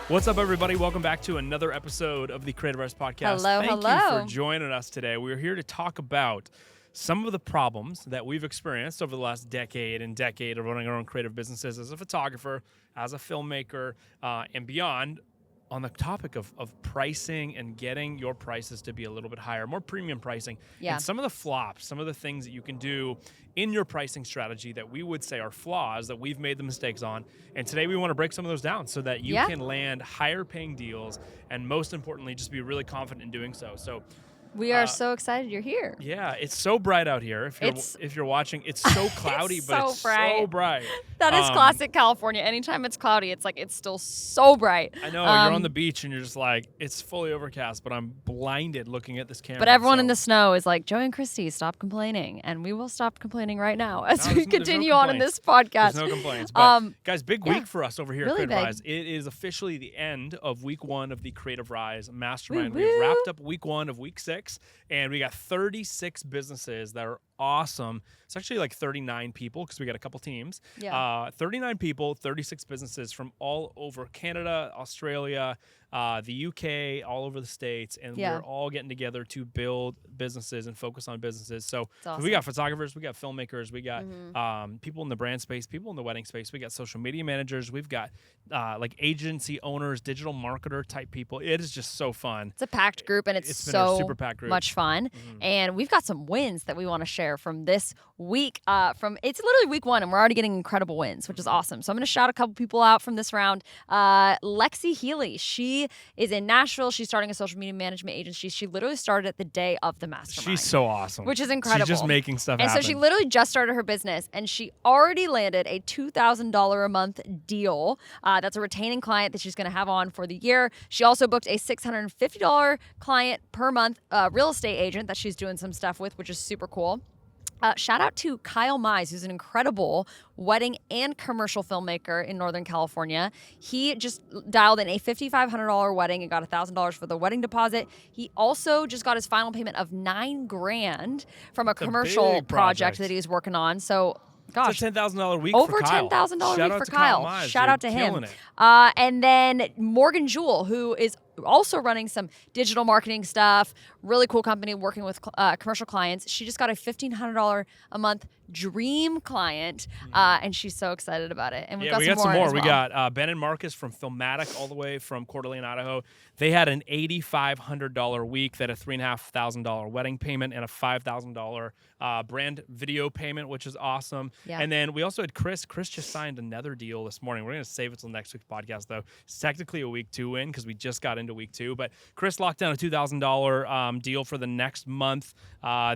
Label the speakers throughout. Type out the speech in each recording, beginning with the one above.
Speaker 1: What's up, everybody? Welcome back to another episode of the Creativ Rise Podcast. Thank you for joining us today. We're here to talk about some of the problems that we've experienced over the last decade of running our own creative businesses as a photographer, as a filmmaker, and beyond, on the topic of pricing and getting your prices to be a little bit higher, more premium pricing, and some of the flops, some of the things that you can do in your pricing strategy that we would say are flaws that we've made the mistakes on. And today we want to break some of those down so that you can land higher paying deals and, most importantly, just be really confident in doing so. So
Speaker 2: we are so excited you're here.
Speaker 1: Yeah, it's so bright out here. If you're watching, it's so cloudy, but it's so bright.
Speaker 2: That is classic California. Anytime it's cloudy, it's like it's still so bright.
Speaker 1: I know, you're on the beach and you're just like, it's fully overcast, but I'm blinded looking at this camera.
Speaker 2: But everyone in the snow is like, Joey and Christy, stop complaining. And we will stop complaining right now as we continue on in this podcast.
Speaker 1: There's no complaints. But guys, big week for us over here
Speaker 2: really
Speaker 1: at Creativ Rise. It is officially the end of week 1 of the Creativ Rise Mastermind. We've wrapped up week 1 of week 6. And we got 36 businesses that are awesome. It's actually like 39 people because we got a couple teams. 39 people, 36 businesses from all over Canada, Australia, the UK, all over the States. And we're all getting together to build businesses and focus on businesses. So we got photographers, we got filmmakers, we got people in the brand space, people in the wedding space. We got social media managers. We've got like agency owners, digital marketer type people. It is just so fun.
Speaker 2: It's a packed group, and it's so super packed group. Much fun. And we've got some wins that we want to share from this week. It's literally week 1, and we're already getting incredible wins, which is awesome. So I'm going to shout a couple people out from this round. Lexi Healy, she is in Nashville. She's starting a social media management agency. She literally started it the day of the mastermind.
Speaker 1: She's so awesome.
Speaker 2: Which is incredible.
Speaker 1: She's just making stuff
Speaker 2: happen.
Speaker 1: And
Speaker 2: so she literally just started her business, and she already landed a $2,000 a month deal. That's a retaining client that she's going to have on for the year. She also booked a $650 client per month real estate agent that she's doing some stuff with, which is super cool. Shout out to Kyle Mize, who's an incredible wedding and commercial filmmaker in Northern California. He just dialed in a $5,500 wedding and got $1,000 for the wedding deposit. He also just got his final payment of $9,000 from a commercial project that he's working on. So, gosh,
Speaker 1: it's a $10,000 week
Speaker 2: over
Speaker 1: for Kyle.
Speaker 2: $10,000 a week for Kyle. Shout out to him.
Speaker 1: It.
Speaker 2: And then Morgan Jewell, who is also running some digital marketing stuff, really cool company working with commercial clients. She just got a $1,500 a month dream client, and she's so excited about it. And we got some more.
Speaker 1: We got Ben and Marcus from Filmatic, all the way from Coeur d'Alene, Idaho. They had an $8,500 week that a $3,500 wedding payment and a $5,000 brand video payment, which is awesome. Yeah. And then we also had Chris. Chris just signed another deal this morning. We're going to save it till next week's podcast, though. It's technically a week 2 win because we just got into week 2. But Chris locked down a $2,000 deal for the next month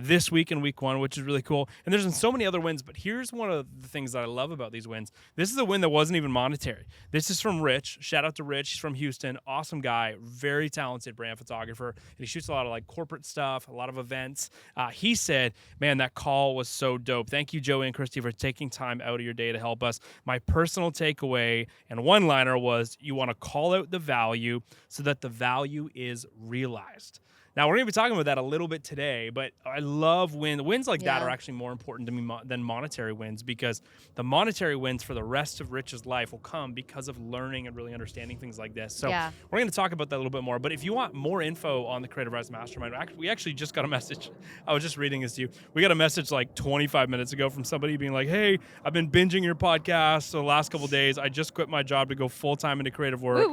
Speaker 1: this week in week 1, which is really cool. And there's been so many other wins, but here's one of the things that I love about these wins. This is a win that wasn't even monetary. This is from Rich. Shout out to Rich. He's from Houston. Awesome guy. Very talented brand photographer. And he shoots a lot of like corporate stuff, a lot of events. He said, man, that call was so dope. Thank you, Joey and Christy, for taking time out of your day to help us. My personal takeaway and one-liner was you want to call out the value so that the value is realized. Now, we're going to be talking about that a little bit today, but I love wins like that are actually more important to me than monetary wins, because the monetary wins for the rest of Rich's life will come because of learning and really understanding things like this. So we're going to talk about that a little bit more. But if you want more info on the Creativ Rise Mastermind, we actually just got a message. I was just reading this to you. We got a message like 25 minutes ago from somebody being like, hey, I've been binging your podcast the last couple of days. I just quit my job to go full-time into creative work,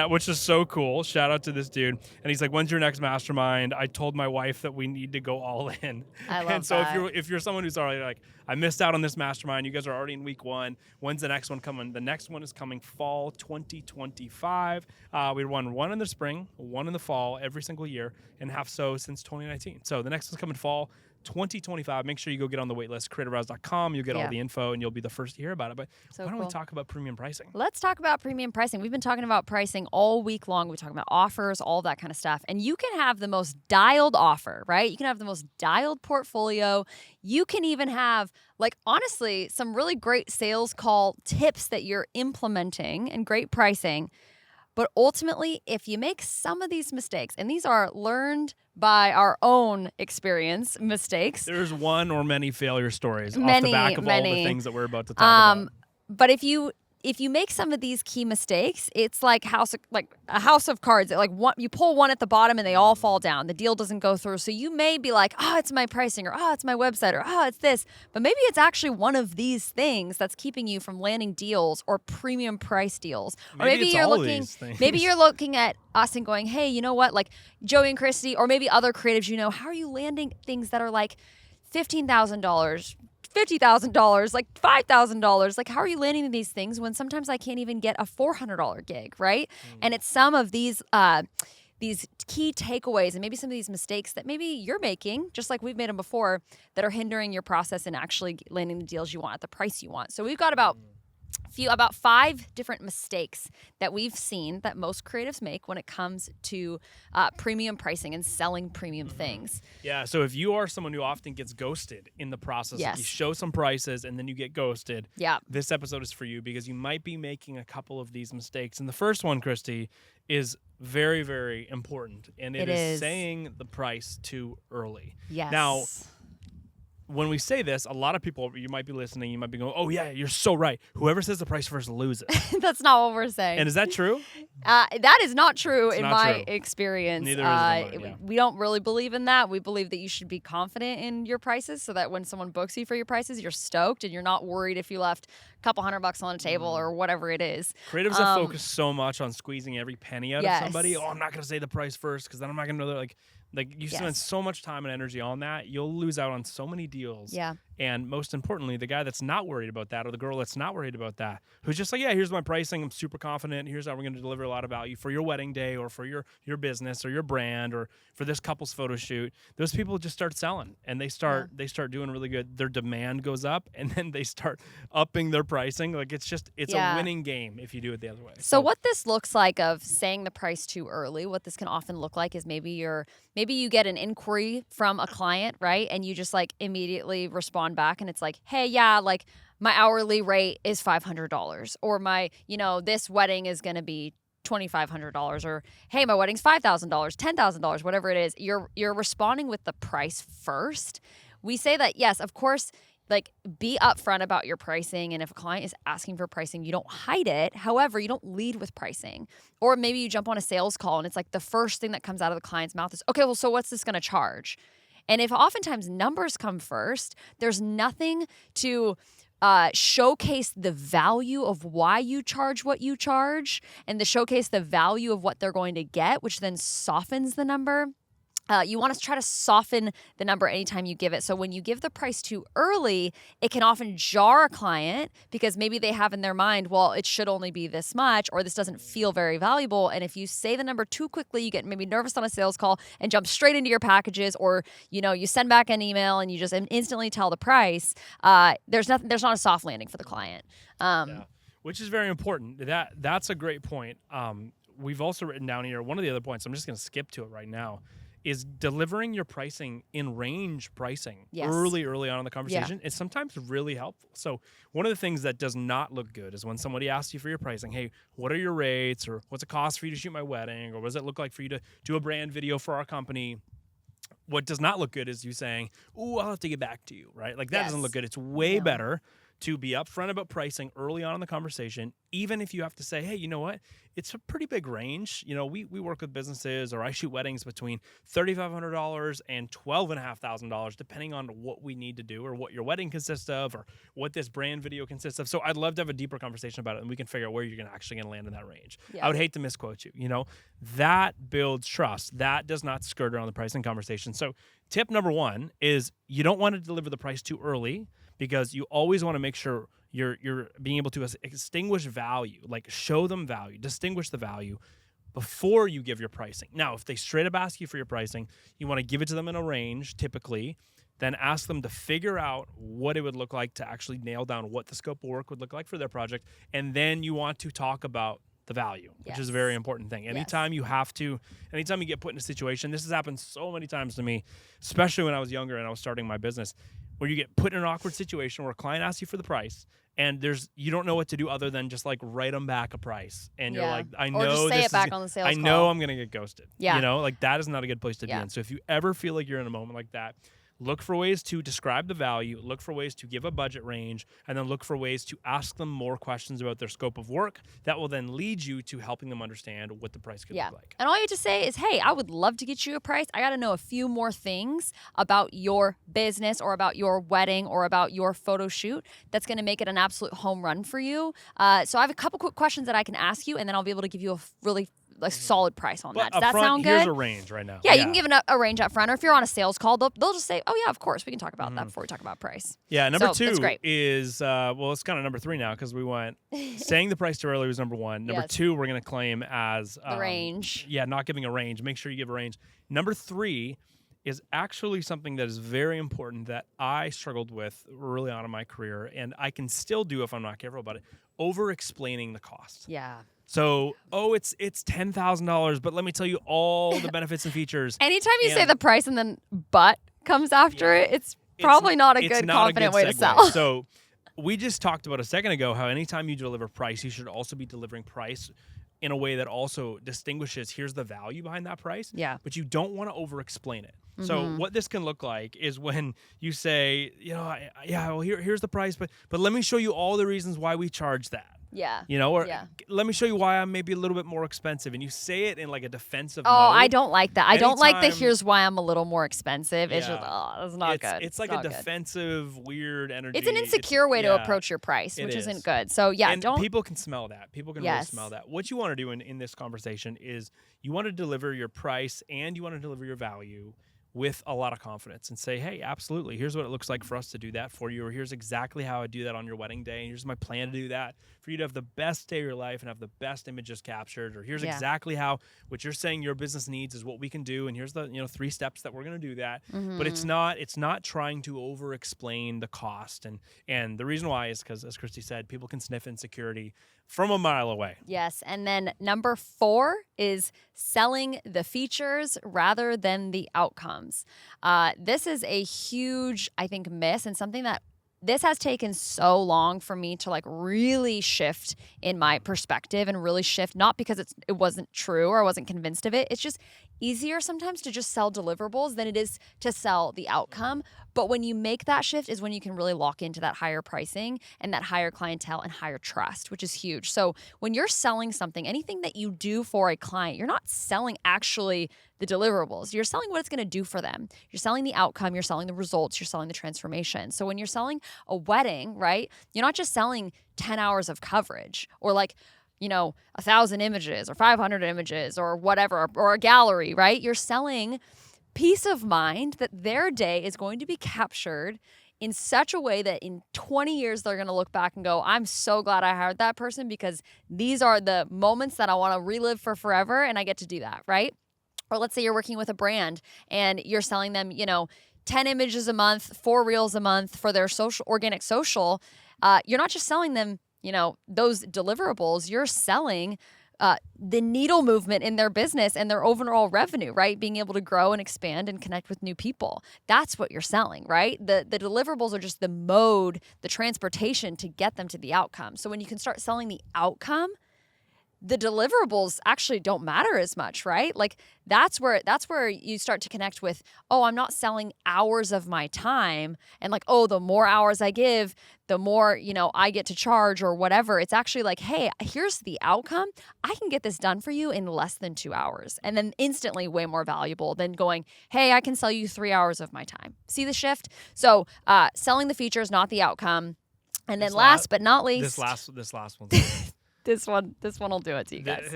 Speaker 1: which is so cool. Shout out to this dude. And he's like, when's your next mastermind? I told my wife that we need to go all in.
Speaker 2: I love
Speaker 1: and so
Speaker 2: that.
Speaker 1: if you're someone who's already like, I missed out on this mastermind, you guys are already in week 1. When's the next one coming? The next one is coming fall 2025. We run one in the spring, one in the fall every single year, and have so since 2019. So the next one's coming fall 2025. Make sure you go get on the wait list, creativrise.com. You'll get all the info, and you'll be the first to hear about it. But why don't we talk about premium pricing?
Speaker 2: Let's talk about premium pricing. We've been talking about pricing all week long. We're talking about offers, all that kind of stuff. And you can have the most dialed offer, right? You can have the most dialed portfolio. You can even have, like, honestly, some really great sales call tips that you're implementing and great pricing. But ultimately, if you make some of these mistakes, and these are learned by our own experience mistakes.
Speaker 1: There's one or many failure stories off the back of all the things that we're about to talk about.
Speaker 2: But if you if you make some of these key mistakes, it's like a house of cards. You pull one at the bottom and they all fall down. The deal doesn't go through. So you may be like, oh, it's my pricing, or oh, it's my website, or oh, it's this. But maybe it's actually one of these things that's keeping you from landing deals or premium price deals. Or maybe you're looking at us and going, hey, you know what? Like Joey and Christy, or maybe other creatives, how are you landing things that are like $15,000? $50,000, like $5,000. Like, how are you landing these things when sometimes I can't even get a $400 gig, right? And it's some of these key takeaways and maybe some of these mistakes that maybe you're making, just like we've made them before, that are hindering your process and actually landing the deals you want at the price you want. So we've got about 5 different mistakes that we've seen that most creatives make when it comes to premium pricing and selling premium things.
Speaker 1: Yeah, so if you are someone who often gets ghosted in the process, like you show some prices and then you get ghosted, this episode is for you because you might be making a couple of these mistakes. And the first one, Christy, is very, very important, and it is saying the price too early.
Speaker 2: Yes.
Speaker 1: Now, when we say this, a lot of people, you might be listening, you might be going, oh yeah, you're so right. Whoever says the price first loses.
Speaker 2: That's not what we're saying.
Speaker 1: And is that true?
Speaker 2: That is not true in my
Speaker 1: true.
Speaker 2: experience.
Speaker 1: Neither is it mine,
Speaker 2: We don't really believe in that. We believe that you should be confident in your prices so that when someone books you for your prices, you're stoked and you're not worried if you left a couple $100 on a table or whatever it is.
Speaker 1: Creatives that focus so much on squeezing every penny out of somebody. Oh, I'm not going to say the price first because then I'm not going to know like you spend so much time and energy on that, you'll lose out on so many deals.
Speaker 2: Yeah.
Speaker 1: And most importantly, the guy that's not worried about that, or the girl that's not worried about that, who's just like, yeah, here's my pricing, I'm super confident, here's how we're going to deliver a lot of value for your wedding day or for your business or your brand or for this couple's photo shoot. Those people just start selling and they start doing really good. Their demand goes up and then they start upping their pricing. Like it's a winning game if you do it the other way.
Speaker 2: So what this looks like of saying the price too early, what this can often look like is maybe you get an inquiry from a client, right? And you just like immediately respond back and it's like, hey, yeah, like my hourly rate is $500 or my, this wedding is going to be $2,500 or hey, my wedding's $5,000, $10,000, whatever it is. You're responding with the price first. We say that, yes, of course, like be upfront about your pricing. And if a client is asking for pricing, you don't hide it. However, you don't lead with pricing. Or maybe you jump on a sales call and it's like the first thing that comes out of the client's mouth is, okay, well, so what's this going to charge? And if oftentimes numbers come first, there's nothing to showcase the value of why you charge what you charge and to showcase the value of what they're going to get, which then softens the number. You want to try to soften the number anytime you give it. So when you give the price too early, it can often jar a client because maybe they have in their mind, well, it should only be this much, or this doesn't feel very valuable. And if you say the number too quickly, you get maybe nervous on a sales call and jump straight into your packages, or you send back an email and you just instantly tell the price. There's not a soft landing for the client.
Speaker 1: Which is very important. That's a great point. We've also written down here one of the other points. I'm just going to skip to it right now. Is delivering your pricing in range pricing early on in the conversation is sometimes really helpful. So one of the things that does not look good is when somebody asks you for your pricing, hey, what are your rates, or what's it cost for you to shoot my wedding, or what does it look like for you to do a brand video for our company? What does not look good is you saying, ooh, I'll have to get back to you, right? Like that doesn't look good. It's way better to be upfront about pricing early on in the conversation, even if you have to say, hey, you know what? It's a pretty big range. We work with businesses, or I shoot weddings between $3,500 and $12,500, depending on what we need to do or what your wedding consists of or what this brand video consists of. So I'd love to have a deeper conversation about it, and we can figure out where you're actually going to land in that range. Yeah. I would hate to misquote you. That builds trust. That does not skirt around the pricing conversation. So tip number 1 is you don't want to deliver the price too early, because you always want to make sure you're being able to extinguish value, like show them value, distinguish the value before you give your pricing. Now, if they straight up ask you for your pricing, you want to give it to them in a range, typically, then ask them to figure out what it would look like to actually nail down what the scope of work would look like for their project. And then you want to talk about the value, which is a very important thing. Anytime you get put in a situation, this has happened so many times to me, especially when I was younger and I was starting my business, where you get put in an awkward situation where a client asks you for the price and you don't know what to do other than just like write them back a price. And you're like, I know,
Speaker 2: or just say it back on the sales call.
Speaker 1: I know I'm going to get ghosted. Like that is not a good place to be in. So if you ever feel like you're in a moment like that, look for ways to describe the value, look for ways to give a budget range, and then look for ways to ask them more questions about their scope of work that will then lead you to helping them understand what the price could look like.
Speaker 2: And all you have to say is, hey, I would love to get you a price. I got to know a few more things about your business or about your wedding or about your photo shoot that's going to make it an absolute home run for you. So I have a couple quick questions that I can ask you, and then I'll be able to give you a really solid price on that. Does that sound good?
Speaker 1: Here's a range right now.
Speaker 2: Yeah, you can give a range up front, or if you're on a sales call, they'll just say, oh yeah, of course, we can talk about that before we talk about price.
Speaker 1: Yeah, number two
Speaker 2: that's great.
Speaker 1: is, well, it's kind of number three now because we went, saying the price too early was number one. Number two, we're going to claim as
Speaker 2: the range.
Speaker 1: Yeah, not giving a range. Make sure you give a range. Number three is actually something that is very important that I struggled with early on in my career, and I can still do if I'm not careful about it, over-explaining the cost.
Speaker 2: Yeah.
Speaker 1: So, it's $10,000, but let me tell you all the benefits and features.
Speaker 2: Anytime you say the price and then but comes after it, it's probably not a good, confident way to sell.
Speaker 1: So we just talked about a second ago how anytime you deliver price, you should also be delivering price in a way that also distinguishes here's the value behind that price.
Speaker 2: Yeah.
Speaker 1: But you don't want to over-explain it. So what this can look like is when you say, well, here's the price, but let me show you all the reasons why we charge that.
Speaker 2: Yeah.
Speaker 1: Let me show you why I'm maybe a little bit more expensive. And you say it in like a defensive mode.
Speaker 2: I don't like that. I don't like the here's why I'm a little more expensive. It's just, that's not good.
Speaker 1: It's like a defensive, weird energy.
Speaker 2: It's an insecure way to approach your price, which isn't good. So
Speaker 1: people can smell that. People can really smell that. What you want to do in this conversation is you want to deliver your price and you want to deliver your value with a lot of confidence and say, hey, absolutely, here's what it looks like for us to do that for you, or here's exactly how I do that on your wedding day, and here's my plan to do that for you to have the best day of your life and have the best images captured, or here's exactly how what you're saying your business needs is what we can do, and here's the 3 steps that we're going to do that. But it's not trying to over explain the cost, and the reason why is because, as Christy said, people can sniff insecurity from a mile away.
Speaker 2: Yes. And then number 4 is selling the features rather than the outcomes. This is a huge, I think, miss, and something that this has taken so long for me to really shift in my perspective and really shift, not because it wasn't true or I wasn't convinced of it. It's just easier sometimes to just sell deliverables than it is to sell the outcome. But when you make that shift is when you can really lock into that higher pricing and that higher clientele and higher trust, which is huge. So when you're selling something, anything that you do for a client, you're not selling actually the deliverables. You're selling what it's going to do for them. You're selling the outcome. You're selling the results. You're selling the transformation. So when you're selling a wedding, right, you're not just selling 10 hours of coverage or 1,000 images or 500 images or whatever, or a gallery, right? You're selling peace of mind that their day is going to be captured in such a way that in 20 years, they're going to look back and go, I'm so glad I hired that person because these are the moments that I want to relive for forever. And I get to do that, right? Or let's say you're working with a brand and you're selling them, 10 images a month, 4 reels a month for their organic social. You're not just selling them, those deliverables. You're selling the needle movement in their business and their overall revenue, right? Being able to grow and expand and connect with new people. That's what you're selling, right? The deliverables are just the mode, the transportation to get them to the outcome. So when you can start selling the outcome, the deliverables actually don't matter as much, right? That's where you start to connect with, I'm not selling hours of my time and the more hours I give, the more, I get to charge or whatever. It's actually hey, here's the outcome. I can get this done for you in less than 2 hours. And then instantly way more valuable than going, hey, I can sell you 3 hours of my time. See the shift? So selling the features, not the outcome. And then last but not least,
Speaker 1: this last one.
Speaker 2: This one will do it to you guys.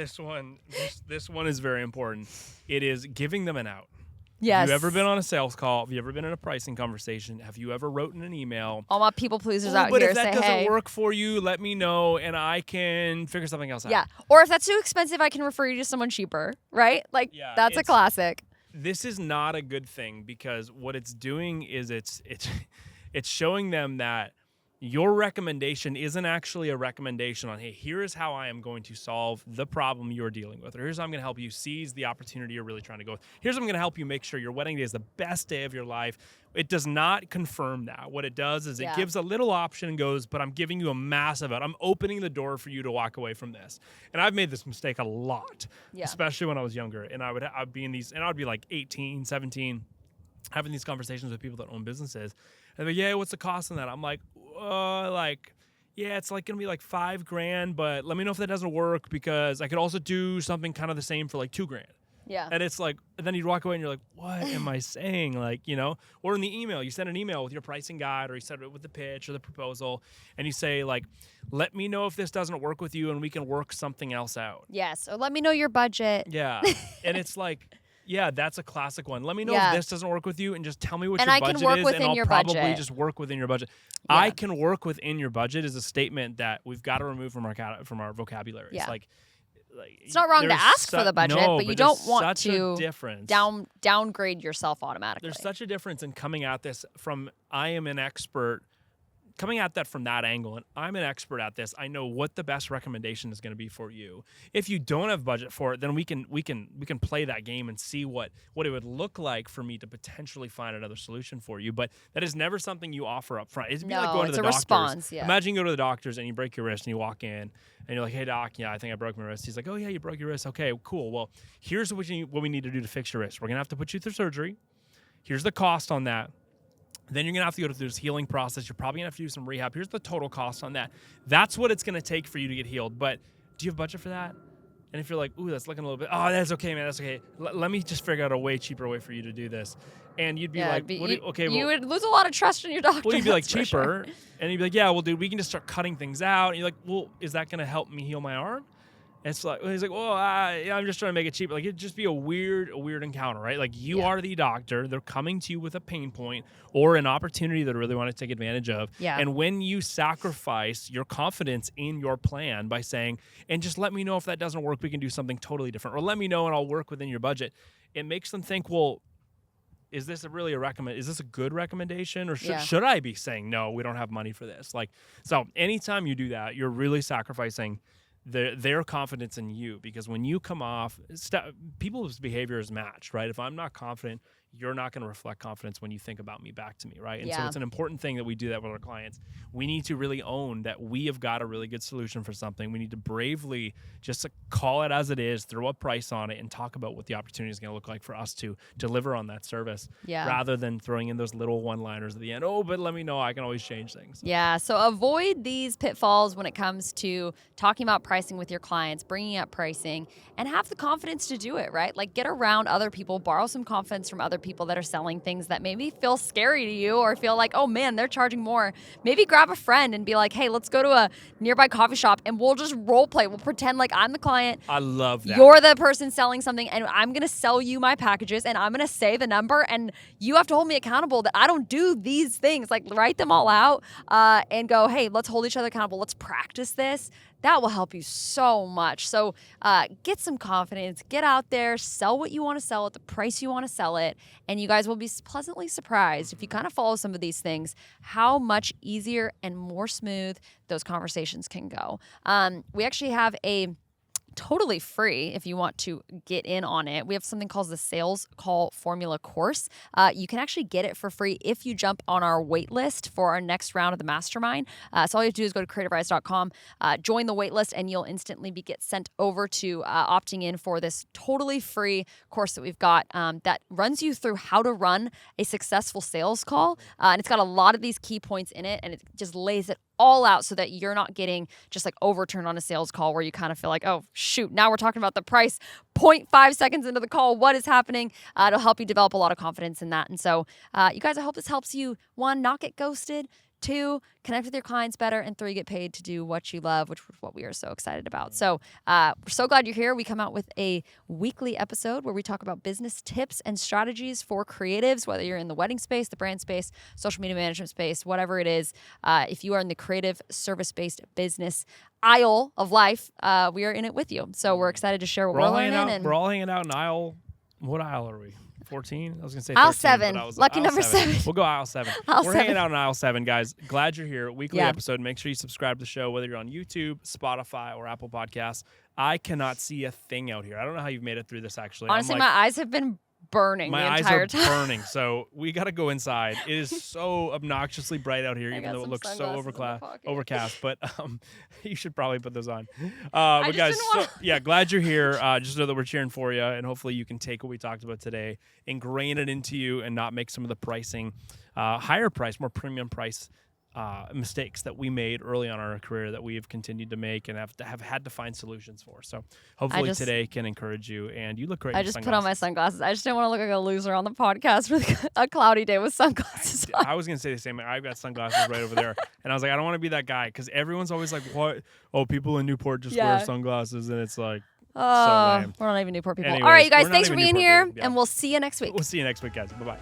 Speaker 1: This one is very important. It is giving them an out.
Speaker 2: Yes.
Speaker 1: Have you ever been on a sales call? Have you ever been in a pricing conversation? Have you ever written an email?
Speaker 2: All my people pleasers out
Speaker 1: but
Speaker 2: here
Speaker 1: if that
Speaker 2: say,
Speaker 1: doesn't work for you, let me know and I can figure something else out.
Speaker 2: Yeah. Or if that's too expensive, I can refer you to someone cheaper, right? That's a classic.
Speaker 1: This is not a good thing because what it's doing is it's showing them that your recommendation isn't actually a recommendation on, hey, here is how I am going to solve the problem you're dealing with, or here's how I'm going to help you seize the opportunity you're really trying to go with. Here's how I'm going to help you make sure your wedding day is the best day of your life. It does not confirm that. What it does is it gives a little option and goes, but I'm giving you a massive out. I'm opening the door for you to walk away from this. And I've made this mistake a lot, especially when I was younger. And I'd be in these, and I'd be 18, 17. having these conversations with people that own businesses. And they're like, yeah, what's the cost on that? I'm like, yeah, it's like going to be like $5,000, but let me know if that doesn't work because I could also do something kind of the same for like $2,000.
Speaker 2: Yeah.
Speaker 1: And it's like, and then you walk away and you're like, what am I saying? Like, you know, or in the email, you send an email with your pricing guide, or you send it with the pitch or the proposal, and you say like, let me know if this doesn't work with you and we can work something else out.
Speaker 2: Yes. Or let me know your budget.
Speaker 1: Yeah. And it's like, yeah, that's a classic one. Let me know if this doesn't work with you and just tell me what
Speaker 2: and
Speaker 1: your
Speaker 2: I
Speaker 1: budget
Speaker 2: can work
Speaker 1: is,
Speaker 2: within
Speaker 1: and I'll
Speaker 2: your
Speaker 1: probably
Speaker 2: budget.
Speaker 1: just work within your budget.
Speaker 2: Yeah.
Speaker 1: I can work within your budget is a statement that we've got to remove from our vocabulary.
Speaker 2: Yeah.
Speaker 1: It's like
Speaker 2: it's not wrong to ask for the budget, but you don't want to downgrade yourself automatically.
Speaker 1: There's such a difference in coming at this from I am an expert, coming at that from that angle, and I'm an expert at this. I know what the best recommendation is going to be for you. If you don't have budget for it, then we can play that game and see what it would look like for me to potentially find another solution for you. But that is never something you offer up front. It'd be like going to the doctors.
Speaker 2: Response, yeah.
Speaker 1: Imagine you go to the doctors and you break your wrist and you walk in and you're like, hey doc, yeah, I think I broke my wrist. He's like, oh yeah, you broke your wrist. Okay, cool. Well, here's what we need to do to fix your wrist. We're gonna have to put you through surgery. Here's the cost on that. Then you're going to have to go through this healing process. You're probably going to have to do some rehab. Here's the total cost on that. That's what it's going to take for you to get healed. But do you have budget for that? And if you're like, ooh, that's looking a little bit, oh, that's okay, man, that's okay. Let me just figure out a way cheaper way for you to do this. And you'd be like,
Speaker 2: you would lose a lot of trust in your doctor.
Speaker 1: Well, you'd be like, cheaper. Sure. And you'd be like, yeah, well, dude, we can just start cutting things out. And you're like, well, is that going to help me heal my arm? And it's like, he's like, well, I'm just trying to make it cheaper. Like, it'd just be a weird encounter, right? Like, you are the doctor. They're coming to you with a pain point or an opportunity that they really want to take advantage of.
Speaker 2: Yeah.
Speaker 1: And when you sacrifice your confidence in your plan by saying, and just let me know if that doesn't work, we can do something totally different. Or let me know and I'll work within your budget. It makes them think, well, is this is this a good recommendation? Or should I be saying, no, we don't have money for this? Like, so anytime you do that, you're really sacrificing their confidence in you, because when you come off, people's behavior is matched, right? If I'm not confident, you're not going to reflect confidence when you think about me back to me, right? And so it's an important thing that we do that with our clients. We need to really own that we have got a really good solution for something. We need to bravely just call it as it is, throw a price on it, and talk about what the opportunity is going to look like for us to deliver on that service, rather than throwing in those little one-liners at the end. Oh, but let me know. I can always change things.
Speaker 2: Yeah, so avoid these pitfalls when it comes to talking about pricing with your clients, bringing up pricing, and have the confidence to do it, right? Like, get around other people, borrow some confidence from other people that are selling things that maybe feel scary to you or feel like, oh man, they're charging more. Maybe grab a friend and be like, hey, let's go to a nearby coffee shop and we'll just role play. We'll pretend like I'm the client.
Speaker 1: I love that.
Speaker 2: You're the person selling something, and I'm going to sell you my packages, and I'm going to say the number, and you have to hold me accountable that I don't do these things. Like, write them all out and go, hey, let's hold each other accountable. Let's practice this. That will help you so much. So get some confidence, get out there, sell what you want to sell at the price you want to sell it, and you guys will be pleasantly surprised if you kind of follow some of these things, how much easier and more smooth those conversations can go. We actually have a totally free, if you want to get in on it, we have something called the Sales Call Formula course. You can actually get it for free if you jump on our wait list for our next round of the mastermind. So all you have to do is go to creativrise.com, join the wait list, and you'll instantly get sent over to opting in for this totally free course that we've got that runs you through how to run a successful sales call. And it's got a lot of these key points in it, and it just lays it all out so that you're not getting just like overturned on a sales call where you kind of feel like, oh, shoot, now we're talking about the price 0.5 seconds into the call. What is happening? It'll help you develop a lot of confidence in that. And so you guys, I hope this helps you, 1, not get ghosted, 2, connect with your clients better, and 3, get paid to do what you love, which is what we are so excited about. So we're so glad you're here. We come out with a weekly episode where we talk about business tips and strategies for creatives, whether you're in the wedding space, the brand space, social media management space, whatever it is. If you are in the creative service-based business aisle of life, we are in it with you. So we're excited to share what we're learning.
Speaker 1: We're all hanging out in aisle. What aisle are we? 14? I was going to say
Speaker 2: aisle
Speaker 1: 13,
Speaker 2: 7. Lucky number 7.
Speaker 1: We'll go aisle 7. We're hanging out in aisle 7, guys. Glad you're here. Weekly episode. Make sure you subscribe to the show, whether you're on YouTube, Spotify, or Apple Podcasts. I cannot see a thing out here. I don't know how you've made it through this, actually.
Speaker 2: Honestly, my eyes have been burning
Speaker 1: My
Speaker 2: the
Speaker 1: eyes
Speaker 2: entire
Speaker 1: are
Speaker 2: time.
Speaker 1: burning, so we got to go inside. It is so obnoxiously bright out here,
Speaker 2: I
Speaker 1: even
Speaker 2: got
Speaker 1: though it
Speaker 2: some
Speaker 1: looks so
Speaker 2: sunglasses in my pocket.
Speaker 1: overcast. But you should probably put those on.
Speaker 2: I
Speaker 1: But
Speaker 2: just
Speaker 1: guys,
Speaker 2: didn't wanna-
Speaker 1: yeah, glad you're here. Just know that we're cheering for you, and hopefully you can take what we talked about today, ingrain it into you, and not make some of the pricing higher price, more premium price mistakes that we made early on in our career that we've continued to make and have had to find solutions for. So hopefully today can encourage you. And you look great.
Speaker 2: I just put on my sunglasses. I just didn't want to look like a loser on the podcast with a cloudy day with sunglasses on.
Speaker 1: I was going to say the same. I've got sunglasses right over there. And I was like, I don't want to be that guy because everyone's always like, what? Oh, people in Newport just wear sunglasses. And it's like, so lame.
Speaker 2: We're not even Newport people.
Speaker 1: Anyways,
Speaker 2: all right, you guys,
Speaker 1: we're not
Speaker 2: thanks for
Speaker 1: even
Speaker 2: being
Speaker 1: Newport
Speaker 2: here.
Speaker 1: people. Yeah.
Speaker 2: And we'll see you next week.
Speaker 1: We'll see you next week, guys. Bye-bye.